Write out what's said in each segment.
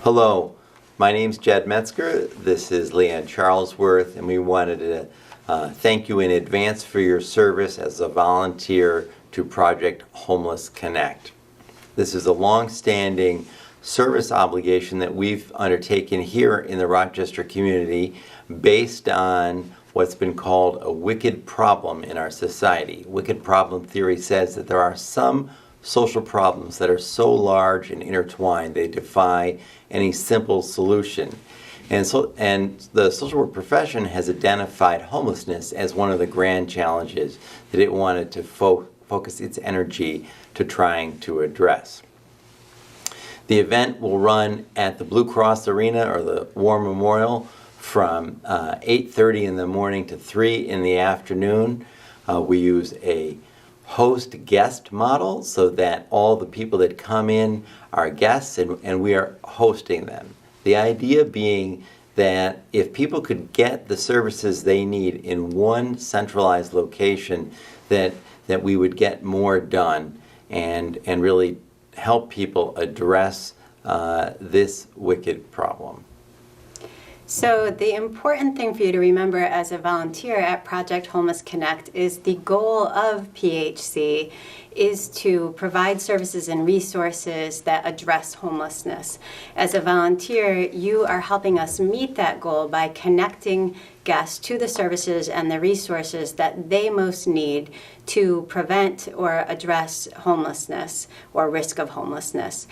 Hello, my name's Jed Metzger. This is Leanne Charlesworth, and we wanted to thank you in advance for your service as a volunteer to Project Homeless Connect. This is a long-standing service obligation that we've undertaken here in the Rochester community based on what's been called a wicked problem in our society. Wicked problem theory says that there are some social problems that are so large and intertwined they defy any simple solution. And the social work profession has identified homelessness as one of the grand challenges that it wanted to focus its energy to trying to address. The event will run at the Blue Cross Arena or the War Memorial from 8:30 in the morning to 3 in the afternoon. We use a host-guest model so that all the people that come in are guests and we are hosting them. The idea being that if people could get the services they need in one centralized location, that we would get more done and really help people address this wicked problem. So the important thing for you to remember as a volunteer at Project Homeless Connect is the goal of PHC is to provide services and resources that address homelessness. As a volunteer, you are helping us meet that goal by connecting guests to the services and the resources that they most need to prevent or address homelessness or risk of homelessness.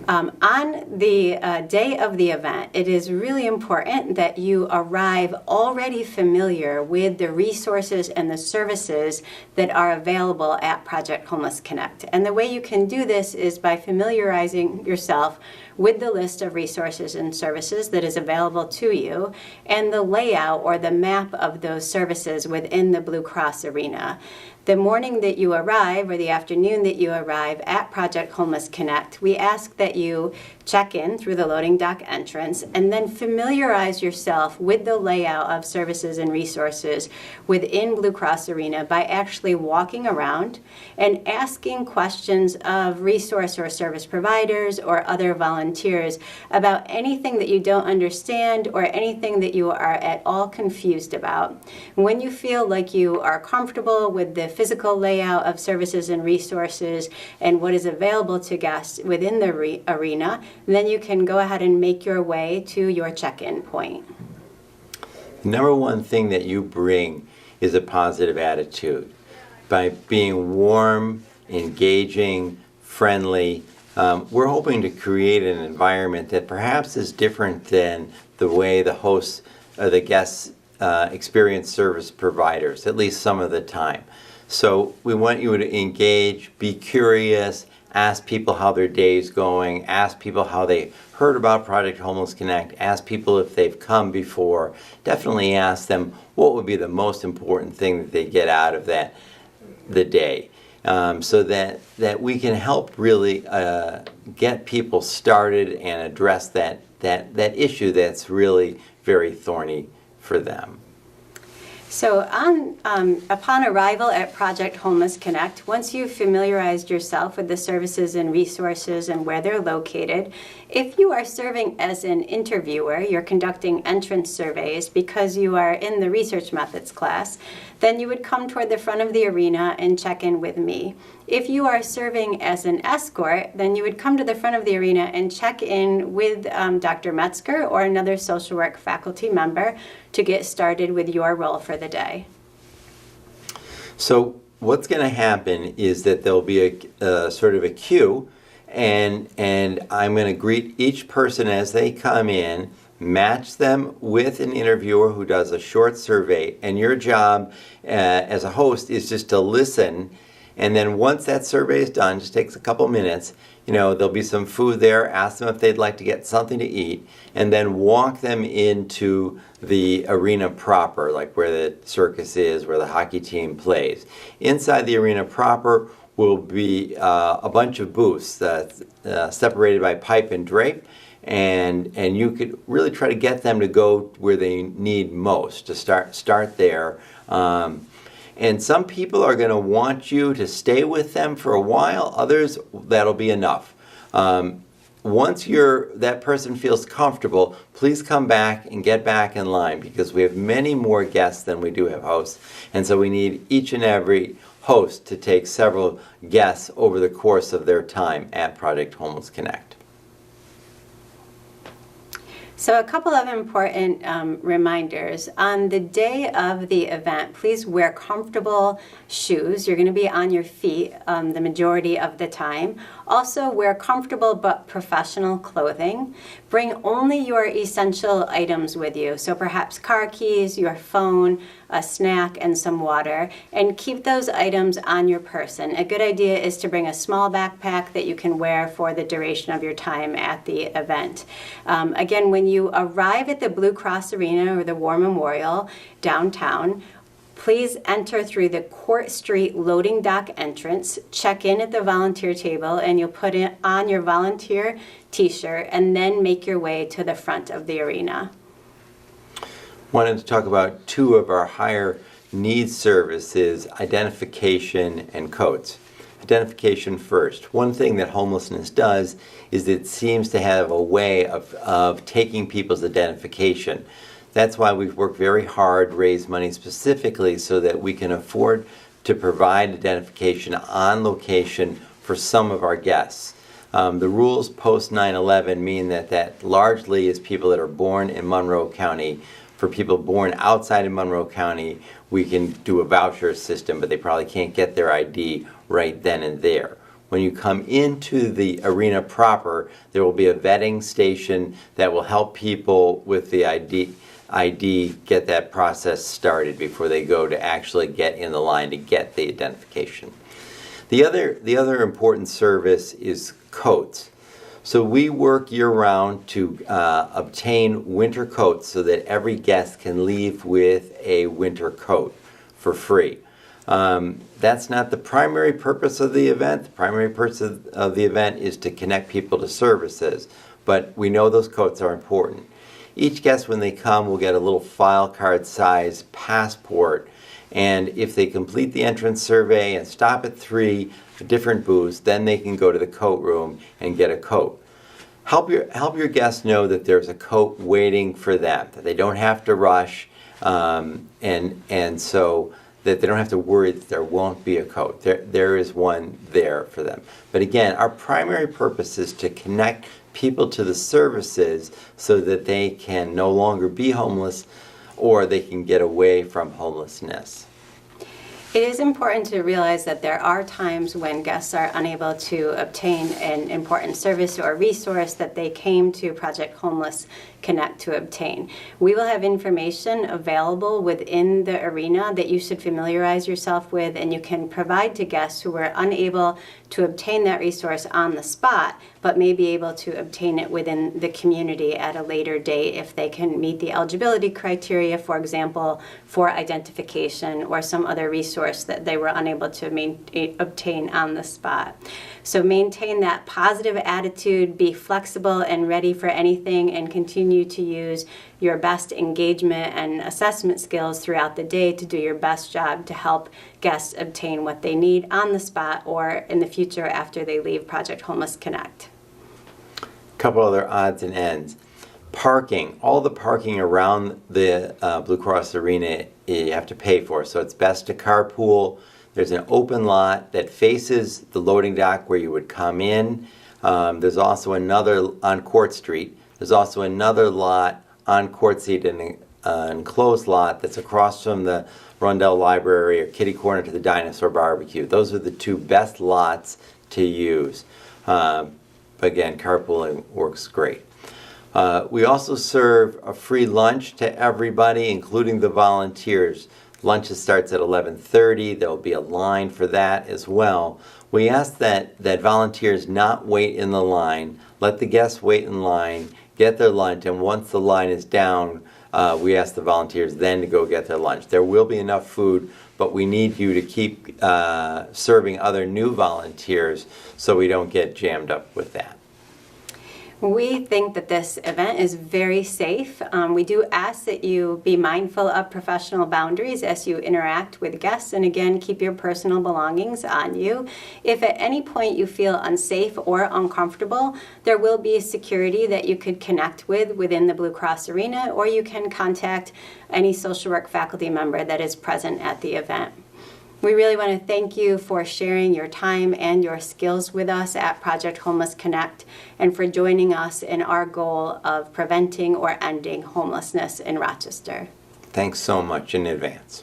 On the day of the event, it is really important that you arrive already familiar with the resources and the services that are available at Project Homeless Connect. And the way you can do this is by familiarizing yourself with the list of resources and services that is available to you and the layout or the map of those services within the Blue Cross Arena. The morning that you arrive or the afternoon that you arrive at Project Homeless Connect, we ask that you check in through the loading dock entrance and then familiarize yourself with the layout of services and resources within Blue Cross Arena by actually walking around and asking questions of resource or service providers or other volunteers about anything that you don't understand or anything that you are at all confused about. When you feel like you are comfortable with the physical layout of services and resources and what is available to guests within the arena, then you can go ahead and make your way to your check-in point. Number one thing that you bring is a positive attitude. By being warm, engaging, friendly, we're hoping to create an environment that perhaps is different than the way the hosts, the guests experience service providers, at least some of the time. So we want you to engage, be curious, ask people how their day's going, ask people how they heard about Project Homeless Connect, ask people if they've come before. Definitely ask them what would be the most important thing that they get out of the day. So that we can help really get people started and address that issue that's really very thorny for them. So upon arrival at Project Homeless Connect, once you've familiarized yourself with the services and resources and where they're located, if you are serving as an interviewer, you're conducting entrance surveys because you are in the research methods class, then you would come toward the front of the arena and check in with me. If you are serving as an escort, then you would come to the front of the arena and check in with Dr. Metzger or another social work faculty member to get started with your role for the day. So what's going to happen is that there'll be a sort of a queue, and I'm going to greet each person as they come in, match them with an interviewer who does a short survey, and your job as a host is just to listen. And then once that survey is done, just takes a couple minutes, there'll be some food there, ask them if they'd like to get something to eat, and then walk them into the arena proper, like where the circus is, where the hockey team plays. Inside the arena proper will be a bunch of booths separated by pipe and drape, and you could really try to get them to go where they need most, to start there. And some people are going to want you to stay with them for a while. Others, that'll be enough. once that person feels comfortable, please come back and get back in line, because we have many more guests than we do have hosts. And so we need each and every host to take several guests over the course of their time at Project Homeless Connect. So a couple of important reminders. On the day of the event, please wear comfortable shoes. You're going to be on your feet the majority of the time. Also, wear comfortable but professional clothing. Bring only your essential items with you. So perhaps car keys, your phone, a snack, and some water. And keep those items on your person. A good idea is to bring a small backpack that you can wear for the duration of your time at the event. Again, when you arrive at the Blue Cross Arena or the War Memorial downtown, please enter through the Court Street loading dock entrance, check in at the volunteer table, and you'll put on your volunteer t-shirt and then make your way to the front of the arena. Wanted to talk about two of our higher needs services, identification and coats. Identification first. One thing that homelessness does is it seems to have a way of taking people's identification. That's why we've worked very hard to raise money specifically so that we can afford to provide identification on location for some of our guests. The rules post 9/11 mean that largely is people that are born in Monroe County. For people born outside of Monroe County, we can do a voucher system, but they probably can't get their ID right then and there. When you come into the arena proper, there will be a vetting station that will help people with the ID get that process started before they go to actually get in the line to get the identification. The other important service is coats. So we work year-round to obtain winter coats so that every guest can leave with a winter coat for free. That's not the primary purpose of the event. The primary purpose of the event is to connect people to services, but we know those coats are important. Each guest, when they come, will get a little file card size passport, and if they complete the entrance survey and stop at 3 different booths, then they can go to the coat room and get a coat. Help your guests know that there's a coat waiting for them, that they don't have to rush, and so that they don't have to worry that there won't be a coat. There is one there for them. But again, our primary purpose is to connect people to the services so that they can no longer be homeless, or they can get away from homelessness. It is important to realize that there are times when guests are unable to obtain an important service or resource that they came to Project Homeless Connect to obtain. We will have information available within the arena that you should familiarize yourself with, and you can provide to guests who were unable to obtain that resource on the spot, but may be able to obtain it within the community at a later date if they can meet the eligibility criteria, for example, for identification or some other resource that they were unable to obtain on the spot. So maintain that positive attitude, be flexible and ready for anything, and continue to use your best engagement and assessment skills throughout the day to do your best job to help guests obtain what they need on the spot or in the future after they leave Project Homeless Connect. A couple other odds and ends. Parking. All the parking around the Blue Cross Arena you have to pay for, so it's best to carpool. There's an open lot that faces the loading dock where you would come in. There's also another on Court Street. There's also another lot on Court Street, an enclosed lot that's across from the Rundell Library or kitty corner to the Dinosaur Barbecue. Those are the two best lots to use. Again, carpooling works great. We also serve a free lunch to everybody, including the volunteers. Lunch starts at 11:30. There will be a line for that as well. We ask that volunteers not wait in the line. Let the guests wait in line, get their lunch, and once the line is down, we ask the volunteers then to go get their lunch. There will be enough food, but we need you to keep serving other new volunteers so we don't get jammed up with that. We think that this event is very safe. We do ask that you be mindful of professional boundaries as you interact with guests, and again, keep your personal belongings on you. If at any point you feel unsafe or uncomfortable, there will be security that you could connect with within the Blue Cross Arena, or you can contact any social work faculty member that is present at the event. We really want to thank you for sharing your time and your skills with us at Project Homeless Connect, and for joining us in our goal of preventing or ending homelessness in Rochester. Thanks so much in advance.